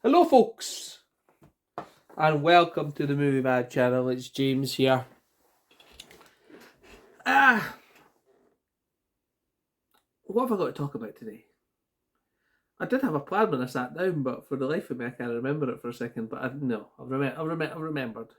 Hello folks, and welcome to the Movie Mad channel. It's James here. What have I got to talk about today? I did have a plan when I sat down, but for the life of me I can't remember it for a second, but I've remembered.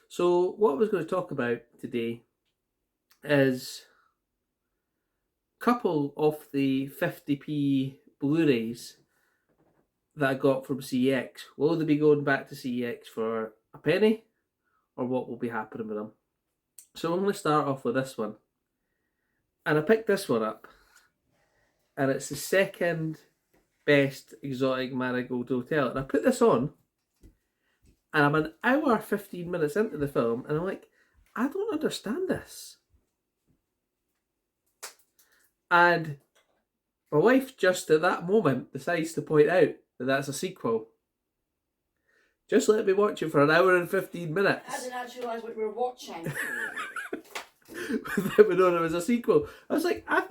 So what I was going to talk about today is a couple of the 50p Blu-rays that I got from CEX. Will they be going back to CEX for a penny, or what will be happening with them? So I'm going to start off with this one. And I picked this one up. And it's the second best exotic Marigold Hotel. And I put this on. And I'm an hour 15 minutes into the film. And I'm like, I don't understand this. And my wife just at that moment decides to point out that that's a sequel. Just let me watch it for an hour and 15 minutes. I didn't actually realise what we were watching. Without me knowing it was a sequel. I was like, I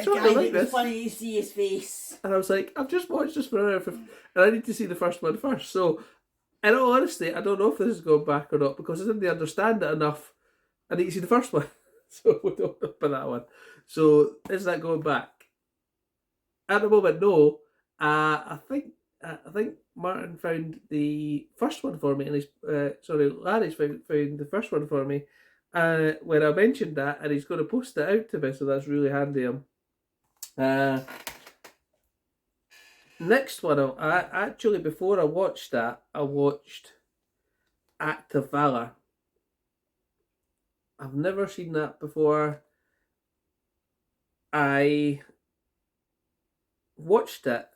sort of like this. It's funny to see his face. And I was like, I've just watched this for an hour and 15, and I need to see the first one first. So, in all honesty, I don't know if this is going back or not, because I didn't understand it enough. I need to see the first one. So we don't know about that one. So is that going back? At the moment, no. I think Martin found the first one for me, and Larry's found the first one for me. When I mentioned that, and he's going to post it out to me, so that's really handy. Next one, actually before I watched that, I watched Act of Valor. I've never seen that before. I watched it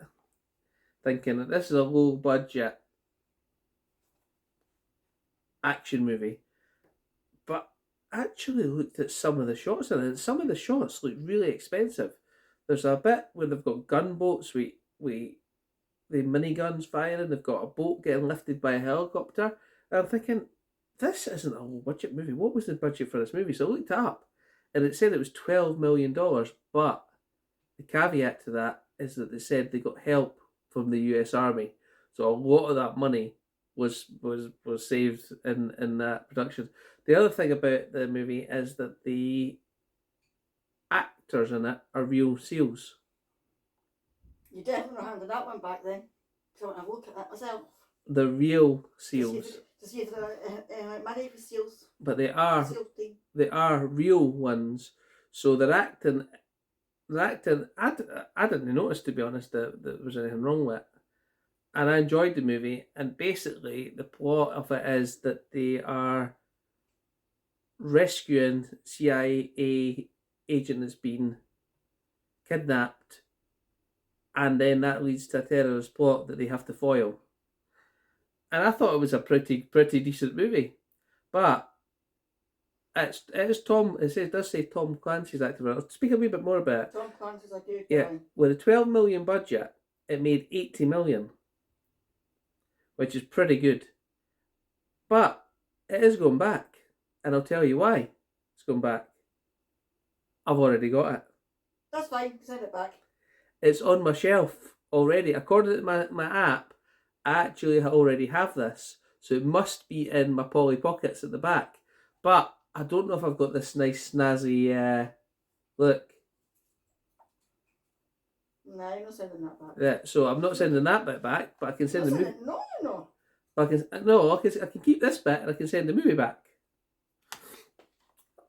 thinking that this is a low budget action movie, but actually looked at some of the shots in it, and some of the shots look really expensive. There's a bit where they've got gunboats with the miniguns firing, they've got a boat getting lifted by a helicopter, and I'm thinking, this isn't a low budget movie. What was the budget for this movie? So I looked it up, and it said it was $12 million, but the caveat to that is that they said they got help from the US Army. So a lot of that money was saved in that production. The other thing about the movie is that the actors in it are real SEALs. You definitely handed that one back then. So I want to look at that myself. The real SEAls. To see if they're money for SEALs. But they are real ones. So they're acting. I didn't notice, to be honest, that there was anything wrong with it. And I enjoyed the movie. And basically, the plot of it is that they are rescuing CIA agent that's been kidnapped, and then that leads to a terrorist plot that they have to foil. And I thought it was a pretty decent movie, but it does say Tom Clancy's acting. I'll speak a wee bit more about it. Tom Clancy's a good guy. Yeah, with a 12 million budget, it made 80 million, which is pretty good. But it is going back, and I'll tell you why it's going back. I've already got it. That's fine, send it back. It's on my shelf already. According to my app, I actually already have this. So it must be in my Polly Pockets at the back. But I don't know if I've got this nice snazzy, look. No, you're not sending that back. Yeah, so I'm not sending that bit back, but I can send the movie. No, you're not. I can keep this bit and I can send the movie back.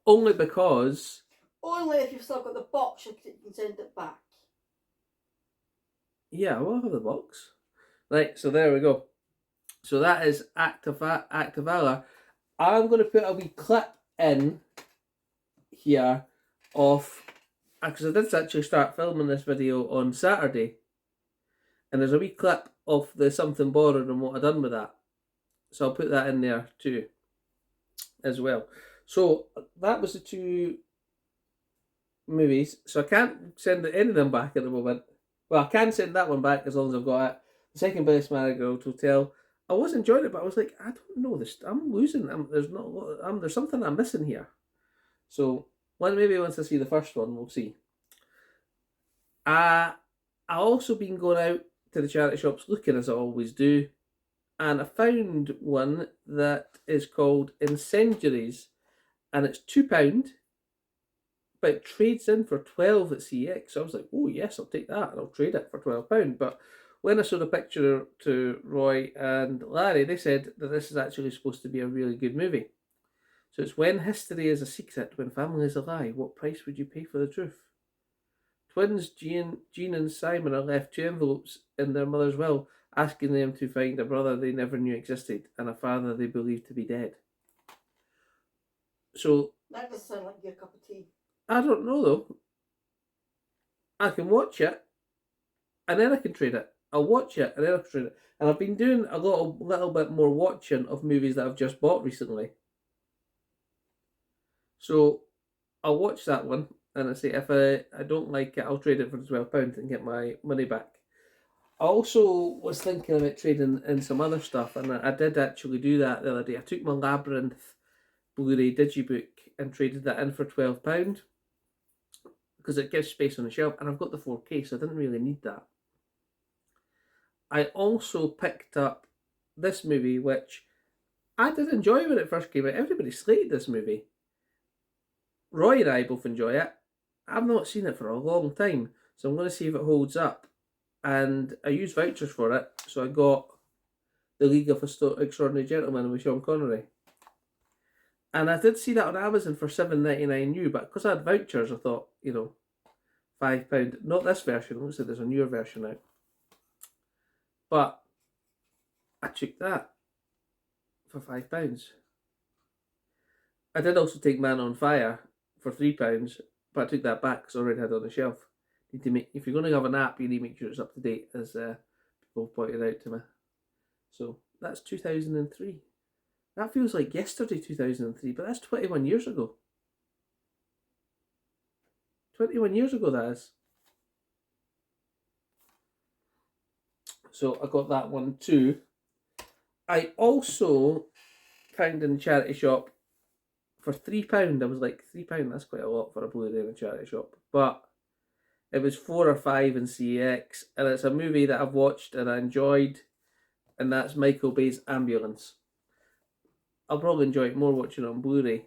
Only because... Only if you've still got the box, you can send it back. Yeah, we'll have the box. Right, so there we go. So that is Act of Valor. I'm going to put a wee clip in here of... Because I did actually start filming this video on Saturday. And there's a wee clip of the Something Borrowed and what I've done with that. So I'll put that in there too, as well. So that was the two movies. So I can't send any of them back at the moment. Well, I can send that one back as long as I've got it. The Second Best Marigold Hotel. I was enjoying it, but I was like, I don't know this. I'm losing. There's something I'm missing here. So maybe once I see the first one, we'll see. I also been going out to the charity shops looking, as I always do, and I found one that is called Incendiaries, and it's £2, but it trades in for 12 at CX. So I was like, oh yes, I'll take that and I'll trade it for £12. But when I showed a picture to Roy and Larry, they said that this is actually supposed to be a really good movie. So it's When History is a Secret, When Family is a Lie, What Price Would You Pay for the Truth? Twins Jean and Simon are left 2 envelopes in their mother's will, asking them to find a brother they never knew existed and a father they believed to be dead. So That does sound like your cup of tea. I don't know though. I can watch it and then I can trade it. I'll watch it and then I'll trade it. And I've been doing a little bit more watching of movies that I've just bought recently. So I'll watch that one and I say if I don't like it, I'll trade it for £12 and get my money back. I also was thinking about trading in some other stuff, and I did actually do that the other day. I took my Labyrinth Blu-ray digibook and traded that in for £12 because it gives space on the shelf, and I've got the 4K, so I didn't really need that. I also picked up this movie, which I did enjoy when it first came out. Everybody slated this movie. Roy and I both enjoy it. I've not seen it for a long time, so I'm going to see if it holds up. And I used vouchers for it, so I got The League of Extraordinary Gentlemen with Sean Connery. And I did see that on Amazon for $7.99 new, but because I had vouchers, I thought, £5. Not this version, looks like there's a newer version out. But I took that for £5. I did also take Man on Fire for £3, but I took that back because I already had it on the shelf. If you're going to have an app, you need to make sure it's up to date, as people pointed out to me. So that's 2003. That feels like yesterday, 2003, but that's 21 years ago. 21 years ago, that is. So I got that one too. I also found in the charity shop for £3. I was like, £3, that's quite a lot for a Blu-ray in a charity shop. But it was 4 or 5 in CX, and it's a movie that I've watched and I enjoyed, and that's Michael Bay's Ambulance. I'll probably enjoy it more watching it on Blu-ray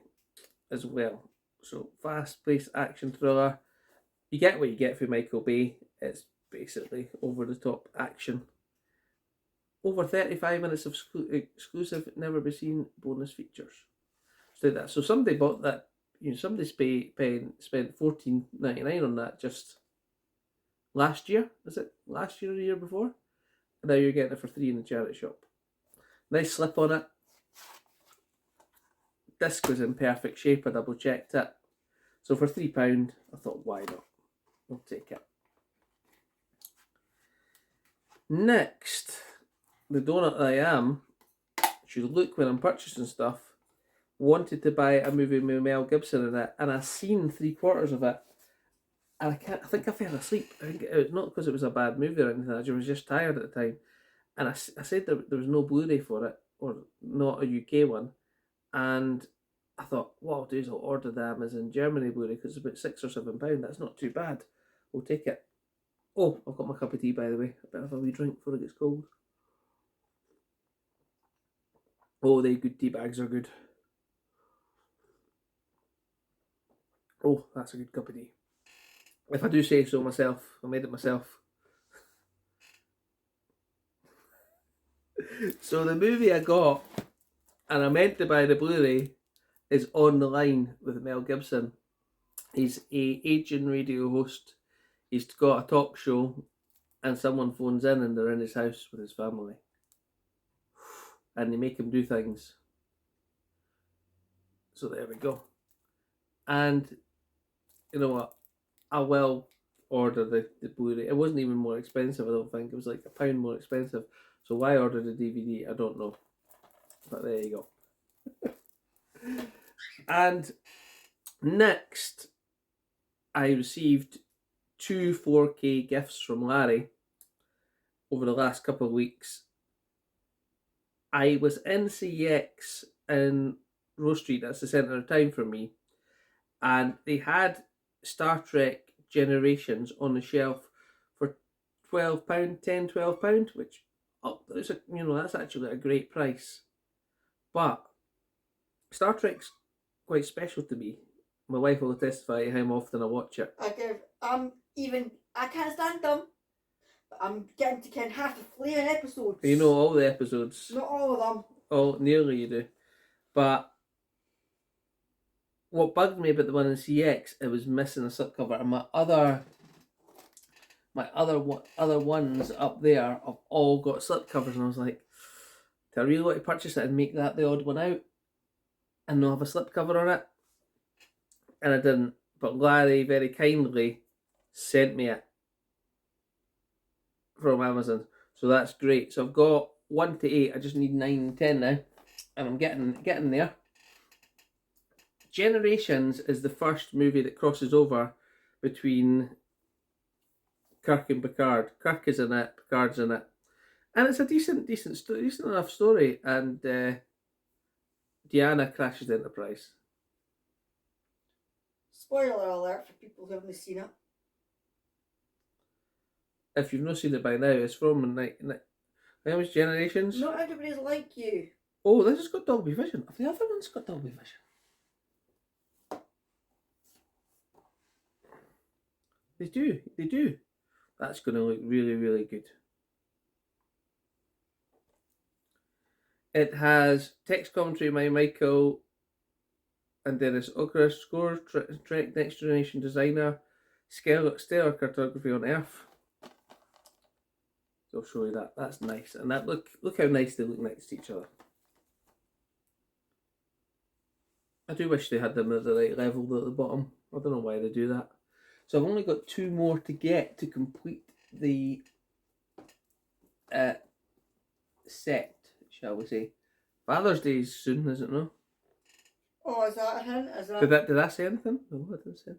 as well. So, fast-paced action thriller. You get what you get from Michael Bay. It's basically over-the-top action. Over 35 minutes of exclusive, never-be-seen bonus features. So somebody bought that. Somebody spent $14.99 on that just last year. Is it last year or the year before? And now you're getting it for £3 in the charity shop. Nice slip on it. Disc was in perfect shape. I double checked it. So for £3, I thought, why not? I'll take it. Next, the donut that I am, should look when I'm purchasing stuff, wanted to buy a movie with Mel Gibson in it, and I seen 3/4 of it, and I think I fell asleep. I think it was not because it was a bad movie or anything. I was just tired at the time, and I said there was no Blu-ray for it, or not a UK one, and I thought, what I'll do is I'll order the Amazon Germany Blu-ray because it's about £6 or £7. That's not too bad. We'll take it. Oh, I've got my cup of tea, by the way. A bit of a wee drink before it gets cold. Oh, the good tea bags are good. Oh, that's a good cup of tea. If I do say so myself, I made it myself. So the movie I got, and I meant to buy the Blu-ray, is On the Line with Mel Gibson. He's a aging radio host. He's got a talk show, and someone phones in and they're in his house with his family. And they make him do things. So there we go. And you know what? I will order the Blu-ray. It wasn't even more expensive, I don't think. It was like £1 more expensive. So why order the DVD? I don't know. But there you go. And next, I received 2 4K gifts from Larry over the last couple of weeks. I was in CX in Rose Street, that's the centre of town for me, and they had Star Trek Generations on the shelf for £12, £10, £12, which it's that's actually a great price. But Star Trek's quite special to me. My wife will testify how often I watch it. I can't stand them. But I'm getting to ken half the flaring episodes. You know all the episodes. Not all of them. Oh, nearly you do. But what bugged me about the one in CX, it was missing a slipcover, and my other ones up there have all got slipcovers, and I was like, do I really want to purchase it and make that the odd one out, and not have a slipcover on it? And I didn't. But Larry very kindly sent me it from Amazon, so that's great. So I've got 1 to 8. I just need 9 and 10 now, and I'm getting there. Generations is the first movie that crosses over between Kirk and Picard. Kirk is in it, Picard's in it, and it's a decent enough story. And Deanna crashes the Enterprise. Spoiler alert for people who haven't seen it. If you've not seen it by now, it's from how much Generations? Not everybody's like you. Oh, this has got Dolby Vision. Have the other one's got Dolby Vision? They do. That's going to look really, really good. It has text commentary by Michael and Dennis Okra, score, Trek Next Generation designer, stellar cartography on Earth. So I'll show you that. That's nice. And that look how nice they look next to each other. I do wish they had them at the right level at the bottom. I don't know why they do that. So I've only got 2 more to get to complete the set, shall we say. Father's Day is soon, is it no? Oh, is that a hint? Did I say anything? No, I didn't say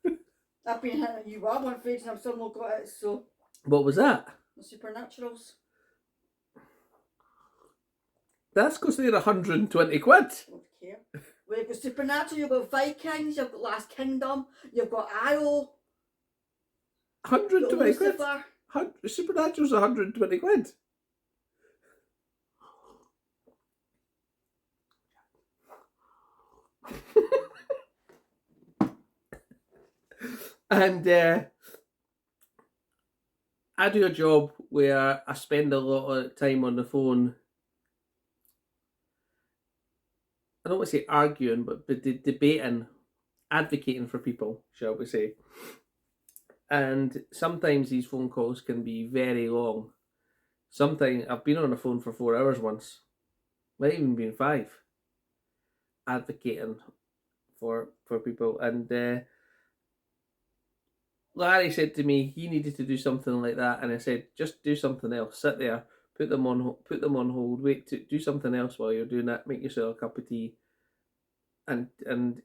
anything. I've been hinting you at one page and I've still not got it, so... What was that? The Supernaturals. That's because they're 120 quid. I don't care. Well, you've got Supernatural, you've got Vikings, you've got Last Kingdom, you've got Arrow. 120 quid? Supernatural's 120 quid. And I do a job where I spend a lot of time on the phone. I don't want to say arguing, but debating, advocating for people, shall we say. And sometimes these phone calls can be very long. Sometimes I've been on the phone for 4 hours once. Might even been 5. Advocating for people. And Larry said to me he needed to do something like that, and I said, just do something else. Sit there, put them on hold, wait to do something else while you're doing that. Make yourself a cup of tea. And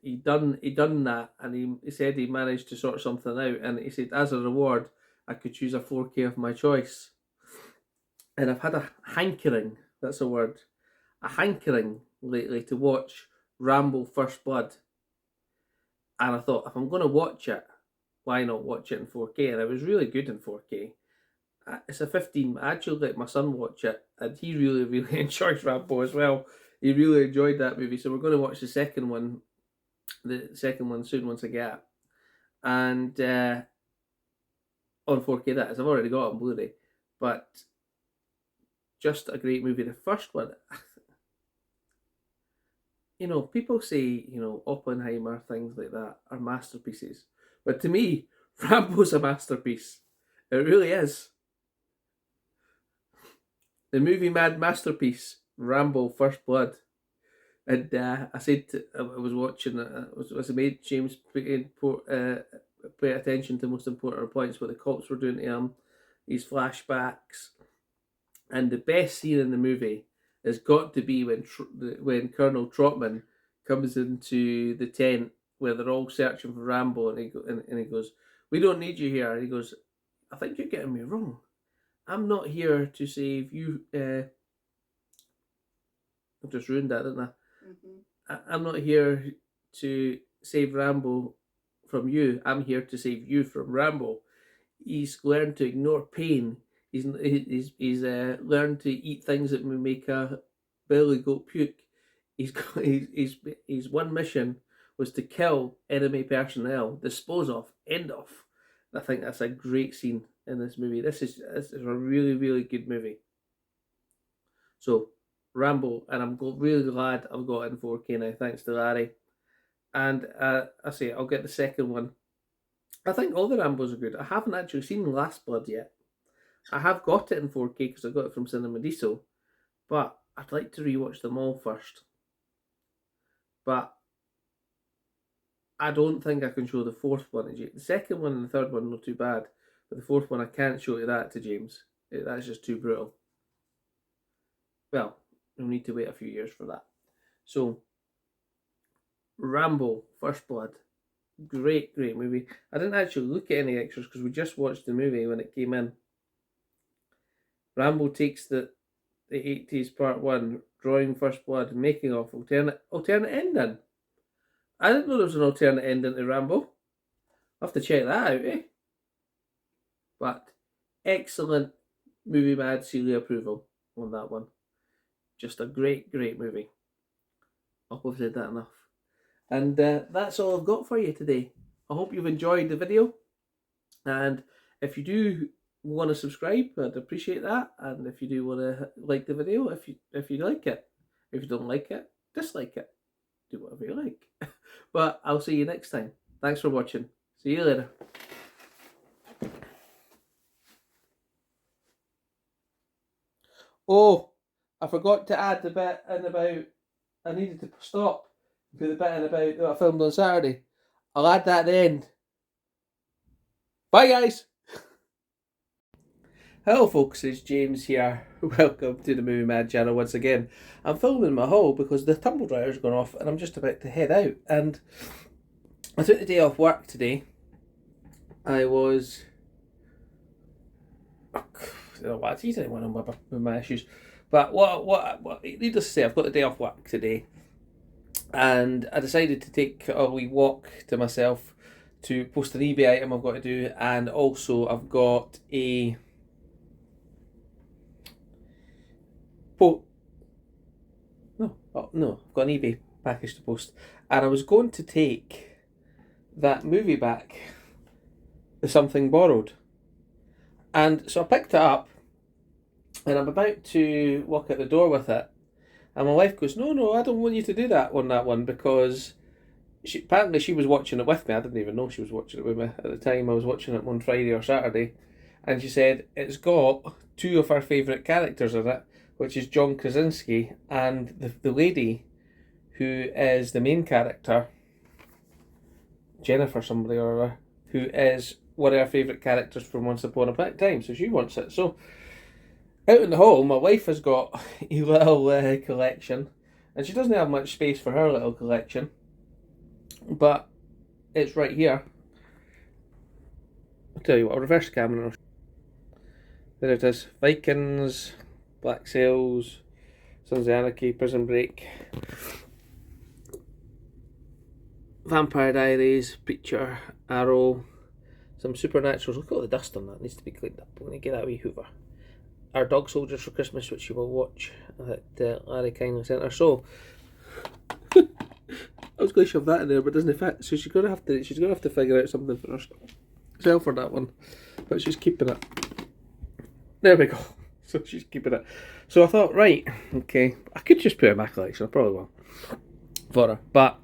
he done that, and he said he managed to sort something out, and he said as a reward I could choose a 4K of my choice. And I've had a hankering, that's a word, a hankering lately to watch Rambo First Blood. And I thought, if I'm going to watch it, why not watch it in 4K? And it was really good in 4K. It's a 15. I actually let my son watch it, and he really, really enjoyed Rambo as well. He really enjoyed that movie. So we're going to watch the second one soon once I get it. And on 4K that is. I've already got it on Blu-ray. But just a great movie. The first one, people say, Oppenheimer, things like that are masterpieces. But to me, Rambo's a masterpiece. It really is. The movie mad masterpiece, Rambo First Blood. And I said, I was watching it, as I made James pay attention to most important points, what the cops were doing to him, these flashbacks. And the best scene in the movie has got to be when Colonel Trotman comes into the tent where they're all searching for Rambo, and he goes, "We don't need you here." And he goes, "I think you're getting me wrong. I'm not here to save you." I've just ruined that, didn't I? Mm-hmm. I'm not here to save Rambo from you. I'm here to save you from Rambo. He's learned to ignore pain. He's learned to eat things that will make a belly goat puke. He's got his one mission was to kill enemy personnel, dispose of, end off. I think that's a great scene in this movie. This is a really, really good movie. So, Rambo, and I'm really glad I've got it in 4K now, thanks to Larry. And I say I'll get the second one. I think all the Rambos are good. I haven't actually seen Last Blood yet. I have got it in 4K because I got it from Cinema Diesel, but I'd like to rewatch them all first. But I don't think I can show the fourth one to James. The second one and the third one are not too bad, but the fourth one I can't show that to James. That's just too brutal. Well, you'll need to wait a few years for that. So, Rambo, First Blood. Great movie. I didn't actually look at any extras because we just watched the movie when it came in. Rambo takes the 80s part 1, drawing First Blood, making of, alternate ending. I didn't know there was an alternate ending to Rambo. I'll have to check that out, eh? But excellent movie mad seal approval on that one. Just a great movie. I hope I've said that enough. And that's all I've got for you today. I hope you've enjoyed the video. And if you do want to subscribe, I'd appreciate that. And if you do want to like the video, if you like it. If you don't like it, dislike it. Do whatever you like. But I'll see you next time. Thanks for watching. See you later. Oh, I forgot to add the bit in about I needed to stop. Put the bit in about what I filmed on Saturday. I'll add that at the end. Bye guys! Hello folks, it's James here. Welcome to the Movie Mad channel once again. I'm filming in my hall because the tumble dryer's gone off and I'm just about to head out. And I took the day off work today. I was... I don't know what I teased anyone with my issues. But what needless to say, I've got the day off work today. And I decided to take a wee walk to myself to post an eBay item I've got to do, and also I've got a I've got an eBay package to post, and I was going to take that movie back, The Something Borrowed, and so I picked it up, and I'm about to walk out the door with it. And my wife goes, no, I don't want you to do that on that one, because apparently she was watching it with me. I didn't even know she was watching it with me at the time. I was watching it one Friday or Saturday. And she said it's got two of her favourite characters in it, which is John Krasinski and the lady who is the main character, Jennifer somebody or other, who is one of her favourite characters from Once Upon a Time. So she wants it. So out in the hall, my wife has got a little collection, and she doesn't have much space for her little collection, but it's right here. I'll tell you what, I'll reverse camera. There it is. Vikings, Black Sails, Sons of Anarchy, Prison Break, Vampire Diaries, Preacher, Arrow, some Supernaturals. Look at all the dust on that, it needs to be cleaned up. I'm going to get that wee hoover. Our Dog Soldiers for Christmas, which you will watch at Larry kindly sent her. So I was going to shove that in there, but it doesn't fit. So she's gonna have to figure out something for herself for that one. But she's keeping it. There we go. So she's keeping it. So I thought, right, okay, I could just put it in my collection. I probably will for her, but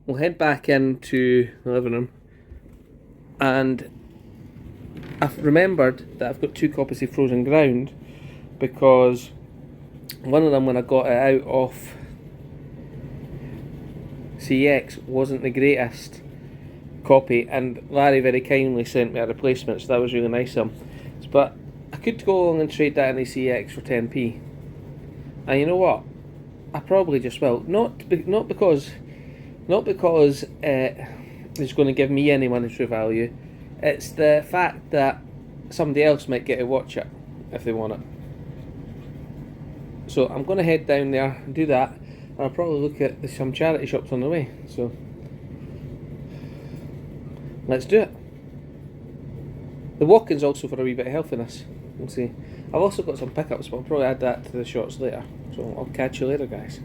we'll head back into the living room, and I've remembered that I've got 2 copies of Frozen Ground, because one of them, when I got it out of CX, wasn't the greatest copy, and Larry very kindly sent me a replacement, so that was really nice of him. But I could go along and trade that in the CX for 10p, and you know what? I probably just will. Not because it's going to give me any monetary value. It's the fact that somebody else might get to watch it if they want it. So I'm going to head down there and do that, and I'll probably look at some charity shops on the way. So let's do it. The walking's also for a wee bit of healthiness. We'll see. I've also got some pickups, but I'll probably add that to the shots later. So I'll catch you later, guys.